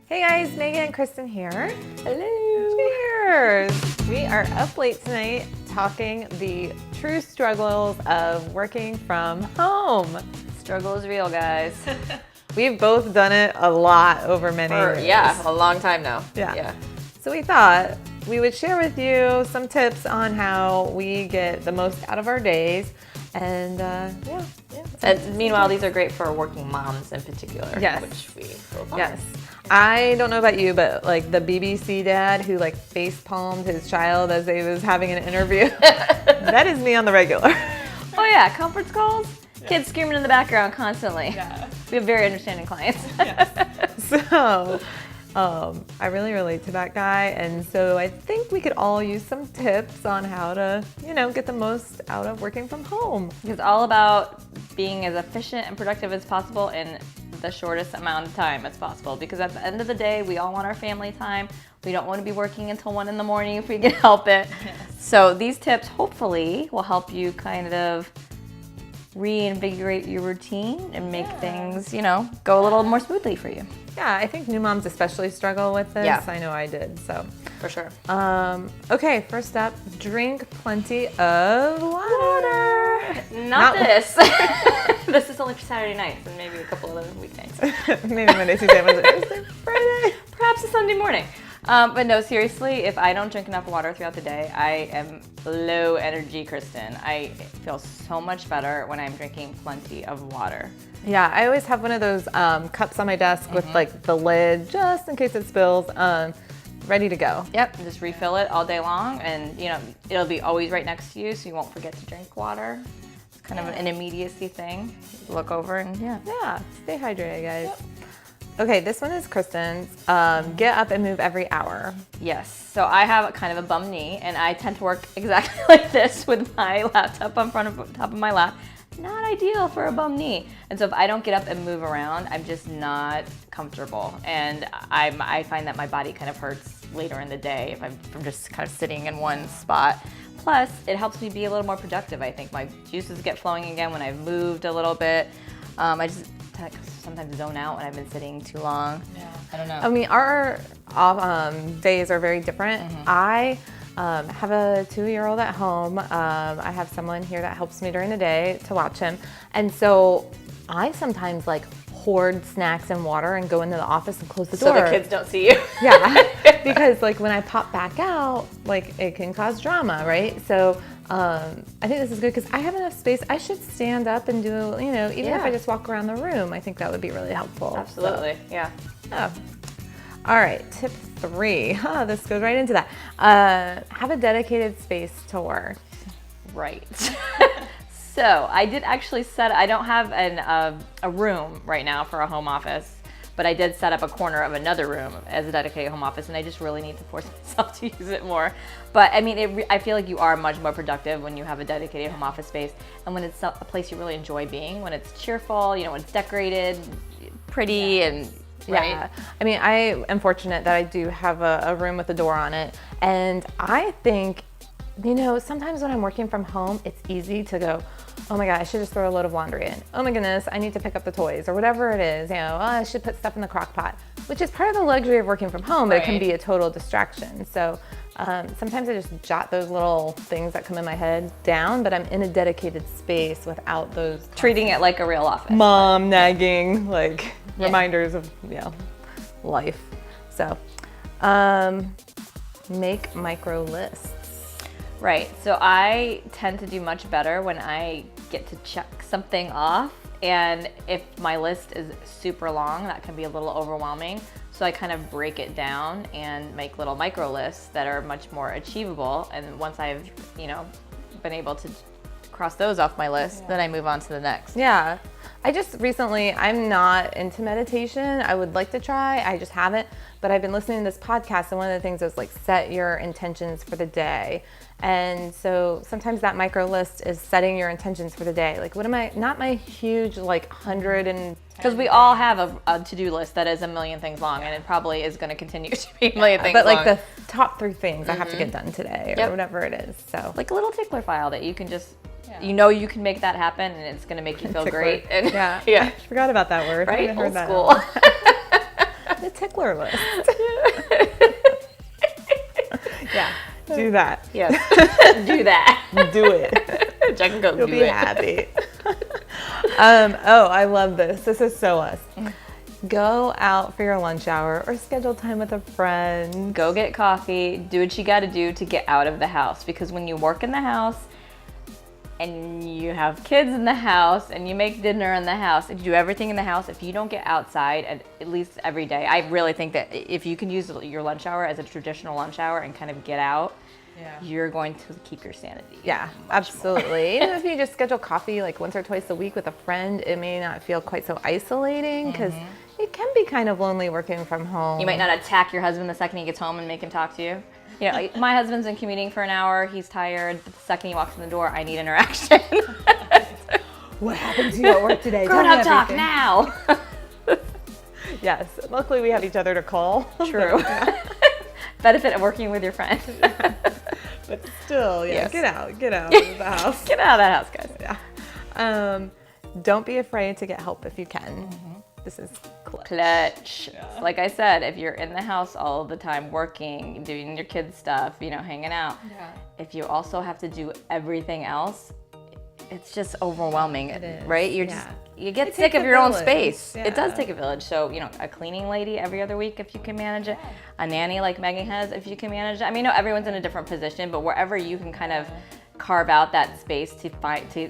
Hey guys, Megan and Kristen here. Hello. Cheers! We are up late tonight talking the true struggles of working from home. Struggle is real, guys. We've both done it a lot over many years. Yeah, a long time now. Yeah. So we thought we would share with you some tips on how we get the most out of our days. And And meanwhile, these are great for working moms in particular. Yes. Which we both are. yes. I don't know about you, but like the BBC dad who like face palmed his child as they was having an interview, that is me on the regular. Oh yeah, conference calls. Kids screaming in the background constantly. Yeah. We have very understanding clients. So I really relate to that guy, and so I think we could all use some tips on how to, get the most out of working from home. It's all about being as efficient and productive as possible in the shortest amount of time as possible. Because at the end of the day, we all want our family time. We don't want to be working until 1 in the morning if we can help it. Yes. So these tips hopefully will help you kind of reinvigorate your routine and make things, go a little more smoothly for you. Yeah, I think new moms especially struggle with this. Yeah. I know I did, so. For sure. Okay, first up, drink plenty of water. Not this. This is only for Saturday nights and maybe a couple other weeknights. Maybe Monday, Tuesday, Wednesday, Friday. Perhaps a Sunday morning. But no, seriously, if I don't drink enough water throughout the day, I am low energy, Kristen. I feel so much better when I'm drinking plenty of water. Yeah, I always have one of those cups on my desk with like the lid, just in case it spills, ready to go. Yep, just refill it all day long, and it'll be always right next to you, so you won't forget to drink water. It's kind of an immediacy thing. Look over and Yeah, stay hydrated, guys. Yep. Okay, this one is Kristen's. Get up and move every hour. Yes, so I have kind of a bum knee, and I tend to work exactly like this with my laptop on top of my lap. Not ideal for a bum knee. And so if I don't get up and move around, I'm just not comfortable. And I find that my body kind of hurts later in the day if I'm just kind of sitting in one spot. Plus, it helps me be a little more productive, I think. My juices get flowing again when I've moved a little bit. I just sometimes zone out when I've been sitting too long. Yeah. I don't know. I mean, our days are very different. I have a 2-year-old at home. I have someone here that helps me during the day to watch him. And so I sometimes hoard snacks and water and go into the office and close the door. So the kids don't see you. Yeah, because when I pop back out, it can cause drama, right? So I think this is good because I have enough space. I should stand up and do, even if I just walk around the room, I think that would be really helpful. Absolutely, So, yeah. Oh. All right, tip 3. This goes right into that. Have a space to work. Right. So I did actually I don't have a room right now for a home office, but I did set up a corner of another room as a dedicated home office, and I just really need to force myself to use it more. But I mean, I feel like you are much more productive when you have a dedicated home office space, and when it's a place you really enjoy being, when it's cheerful, when it's decorated, pretty, and right? Yeah, I mean, I am fortunate that I do have a room with a door on it, and I think, sometimes when I'm working from home, it's easy to go, oh my God, I should just throw a load of laundry in. Oh my goodness, I need to pick up the toys or whatever it is. I should put stuff in the crock pot, which is part of the luxury of working from home, but it can be a total distraction. So sometimes I just jot those little things that come in my head down, but I'm in a dedicated space without those. Treating it like a real office. Mom nagging, reminders of, life. So make micro lists. Right, so I tend to do much better when I get to check something off, and if my list is super long, that can be a little overwhelming. So I kind of break it down and make little micro lists that are much more achievable, and once I've, been able to cross those off my list, then I move on to the next. Yeah, I just recently, I'm not into meditation. I would like to try, I just haven't, but I've been listening to this podcast, and one of the things was set your intentions for the day. And so sometimes that micro list is setting your intentions for the day. What am I, not my huge 100 and... Because we all have a to-do list that is a million things long, and it probably is going to continue to be a million things but long. the top 3 things I have to get done today or whatever it is. So like a little tickler file that you can just, you can make that happen, and it's going to make you feel great. And yeah. I forgot about that word. Right? I haven't heard Old that school. a tickler list. Yeah, do that. Yes. Do that. Do it. Jack can go You'll do be it. happy. Oh, I love this. This is so us. Go out for your lunch hour or schedule time with a friend. Go get coffee. Do what you got to do to get out of the house. Because when you work in the house and you have kids in the house and you make dinner in the house and you do everything in the house, if you don't get outside at least every day, I really think that if you can use your lunch hour as a traditional lunch hour and kind of get out, you're going to keep your sanity. Yeah, absolutely. Even if you just schedule coffee like once or twice a week with a friend, it may not feel quite so isolating because it can be kind of lonely working from home. You might not attack your husband the second he gets home and make him talk to you. You know, like, my husband's been commuting for an hour. He's tired. But the second he walks in the door, I need interaction. What happened to you at work today? Grown up talk now. Yes, luckily we have each other to call. True. Benefit of working with your friend. But still, Yes. get out of the house. Get out of that house, guys. Yeah. Don't be afraid to get help if you can. This is clutch. Clutch. Like I said, if you're in the house all the time working, doing your kids' stuff, you know, hanging out, if you also have to do everything else, it's just overwhelming, right? You're just, you get sick takes of a your own village. space. Yeah. It does take a village. So, you know, a cleaning lady every other week if you can manage it, a nanny like Megan has if you can manage it. I mean, no, everyone's in a different position, but wherever you can kind of carve out that space to find to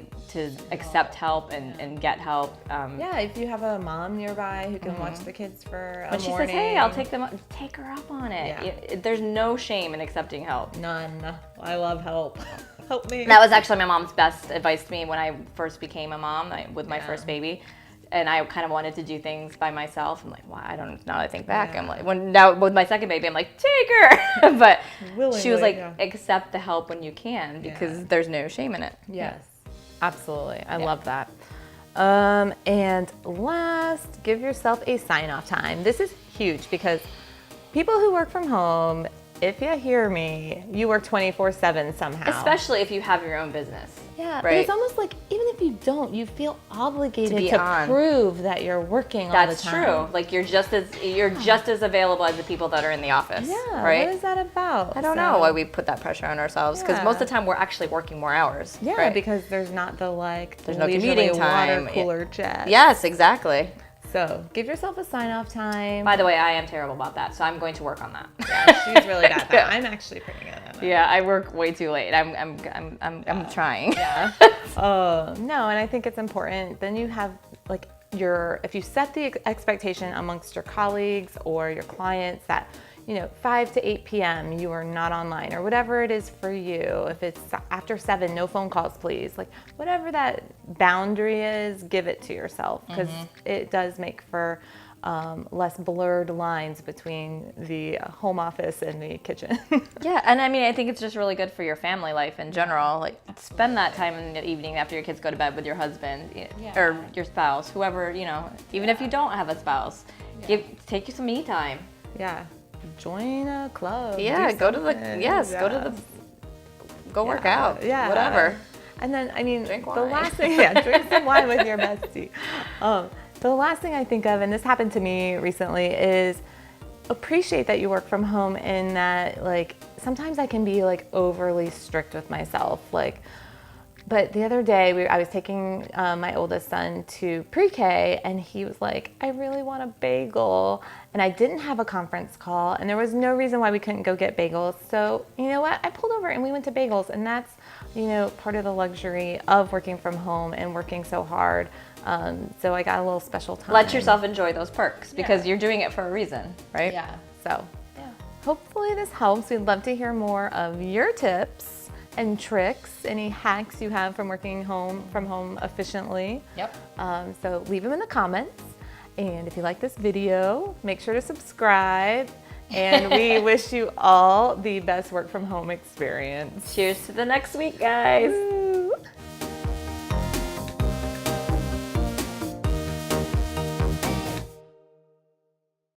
accept help and get help. Yeah, if you have a mom nearby who can watch the kids for a When she morning. says, "Hey, I'll take them," take her up on it. Yeah. There's no shame in accepting help. None. I love help. Help me. That was actually my mom's best advice to me when I first became a mom with my first baby. And I kind of wanted to do things by myself. I'm like, wow, I don't, now that I think back, I'm like, now with my second baby, I'm like, take her. But she was like, accept the help when you can because there's no shame in it. Yes, absolutely. I love that. And last, give yourself a sign-off time. This is huge because people who work from home, if you hear me, you work 24/7 somehow. Especially if you have your own business. Yeah, but right? it's almost like even if you don't, you feel obligated be to on. prove that you're working all the That's time. true. Like you're just as available as the people that are in the office. Yeah, right? what is that about? I don't know why we put that pressure on ourselves because most of the time we're actually working more hours. Yeah, right? because there's not the There's no leisurely commuting time. water cooler jet. Yes, exactly. So give yourself a sign-off time. By the way, I am terrible about that, so I'm going to work on that. Yeah, she's really got that. I'm actually pretty good at it. Yeah, I work way too late. I'm trying. Yeah. No, and I think it's important. Then you have like if you set the expectation amongst your colleagues or your clients that, 5 to 8 p.m. you are not online or whatever it is for you. If it's after 7, no phone calls, please. Like whatever that boundary is, give it to yourself because it does make for less blurred lines between the home office and the kitchen. Yeah, and I mean, I think it's just really good for your family life in general. Like, spend that time in the evening after your kids go to bed with your husband or your spouse, whoever, even if you don't have a spouse, take you some me time. Yeah. Join a club. Yeah, go to work out. Yeah. Whatever. And then, I mean, Drink the wine. last thing, drink some wine with your bestie. The last thing I think of, and this happened to me recently, is appreciate that you work from home in that, like, sometimes I can be, like, overly strict with myself. Like, but the other day, I was taking my oldest son to pre-K, and he was like, I really want a bagel. And I didn't have a conference call, and there was no reason why we couldn't go get bagels. So, you know what? I pulled over, and we went to bagels, and that's, part of the luxury of working from home and working so hard. So I got a little special time. Let yourself enjoy those perks because you're doing it for a reason, right? Yeah. So, hopefully this helps. We'd love to hear more of your tips and tricks, any hacks you have from working from home efficiently. Yep. So leave them in the comments. And if you like this video, make sure to subscribe. And we wish you all the best work from home experience. Cheers to the next week, guys.